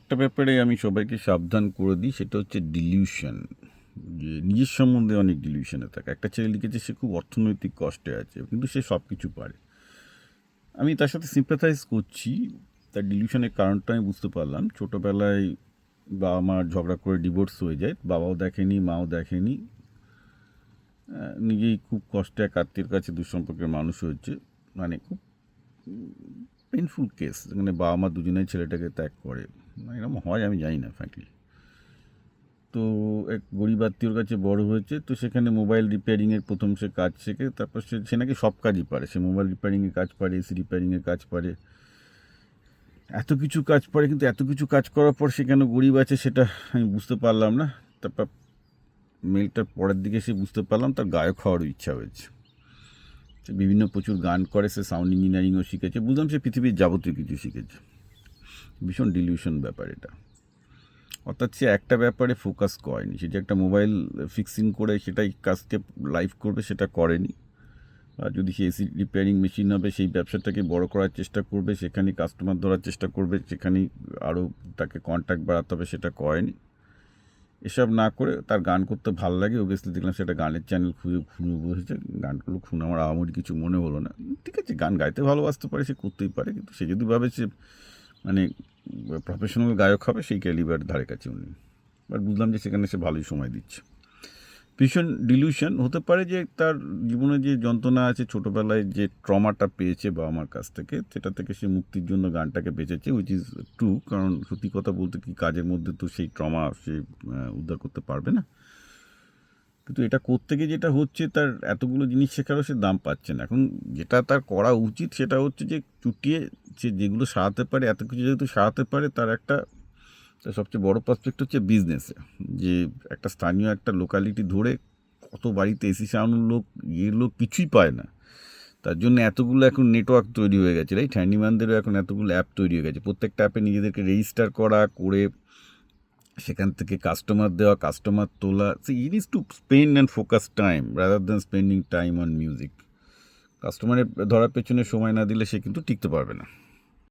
একটা ব্যাপারে আমি সবাইকে সাবধান করে দিই, সেটা হচ্ছে ডিলিউশন। যে নিজের সম্বন্ধে অনেক ডিলিউশনে থাকে। একটা ছেলে লিখেছে সে খুব অর্থনৈতিক কষ্টে আছে, কিন্তু সে সব কিছু পারে। আমি তার সাথে সিম্প্যাথাইজ করছি। তার ডিলিউশনের কারণটা আমি বুঝতে পারলাম। ছোটোবেলায় বাবা মার ঝগড়া করে ডিভোর্স হয়ে যায়, বাবাও দেখেনি, মাও দেখেনি। নিজেই খুব কষ্টে এক আত্মীয়ের কাছে দুঃসম্পর্কের মানুষ হয়েছে। মানে খুব পেনফুল কেস, মানে বাবা মা দুজনেই ছেলেটাকে ত্যাগ করে। এরকম হয় আমি জানি না ফ্র্যাঙ্কলি। তো এক গরিব আত্মীয়র কাছে বড় হয়েছে, তো সেখানে মোবাইল রিপেয়ারিংয়ের প্রথম সে কাজ শেখে। তারপর সে নাকি সব কাজই পারে, সে মোবাইল রিপেয়ারিংয়ের কাজ পারে, এসি রিপেয়ারিংয়ের কাজ পারে, এত কিছু কাজ পারে। কিন্তু এত কিছু কাজ করার পর সে কেন গরিব আছে সেটা আমি বুঝতে পারলাম না। তারপর মেলটার পরের দিকে সে বুঝতে পারলাম তার গায়ক হওয়ারও ইচ্ছা হয়েছে। সে বিভিন্ন প্রচুর গান করে, সে সাউন্ড ইঞ্জিনিয়ারিংও শিখেছে। বুঝলাম সে পৃথিবীর যাবতীয় কিছু শিখেছে। ভীষণ ডিলিউশন ব্যাপার এটা। অর্থাৎ সে একটা ব্যাপারে ফোকাস করেনি। সে যে একটা মোবাইল ফিক্সিং করে সেটাই কাজকে লাইভ করবে সেটা করেনি। আর যদি সে এসি রিপেয়ারিং মেশিন হবে সেই ব্যবসাটাকে বড় করার চেষ্টা করবে, সেখানে কাস্টমার ধরার চেষ্টা করবে, সেখানেই আরও তাকে কন্ট্যাক্ট বাড়াতে হবে, সেটা করেনি। এসব না করে তার গান করতে ভালো লাগে। অবভিয়াসলি দেখলাম সেটা গানের চ্যানেল খুঁজে বসেছে। গানগুলো শুনে আমার আহামরি কিছু মনে হলো না। ঠিক আছে, গান গাইতে ভালোবাসতে পারে, সে করতেই পারে। কিন্তু সে যদি ভাবে সে মানে প্রফেশনাল গায়ক হবে, সেই ক্যালিবার ধারে কাছে উনি। বাট বুঝলাম যে সেখানে সে ভালোই সময় দিচ্ছে। ভীষণ ডিলিউশন হতে পারে যে তার জীবনে যে যন্ত্রণা আছে, ছোটোবেলায় যে ট্রমাটা পেয়েছে বাবা মার কাছ থেকে, সেটা থেকে সে মুক্তির জন্য গানটাকে বেঁচেছে, উইচ ইজ ট্রু। কারণ সত্যি কথা বলতে কি, কাজের মধ্যে তো সেই ট্রমা সে উদ্ধার করতে পারবে না। কিন্তু এটা করতে গিয়ে যেটা হচ্ছে, তার এতগুলো জিনিস শেখারও সে দাম পাচ্ছে না। এখন যেটা তার করা উচিত সেটা হচ্ছে যে চুটিয়ে সে যেগুলো সারাতে পারে, এত কিছু যেহেতু সারাতে পারে, তার একটা সবচেয়ে বড় প্রসপেক্ট হচ্ছে বিজনেসে। যে একটা স্থানীয় একটা লোকালিটি ধরে কত বাড়িতে এসি সারানোর লোক, লোক কিছুই পায় না। তার জন্য এতগুলো এখন নেটওয়ার্ক তৈরি হয়ে গেছে, রাইট? হ্যান্ডিম্যানদেরও এখন এতগুলো অ্যাপ তৈরি হয়ে গেছে। প্রত্যেকটা অ্যাপে নিজেদেরকে রেজিস্টার করা, করে সেখান থেকে কাস্টমার দেওয়া, কাস্টমার তোলা। So it is to spend and focus time rather than spending time on music. কাস্টমারের ধরার পেছনে সময় না দিলে সে কিন্তু টিকতে পারবে না।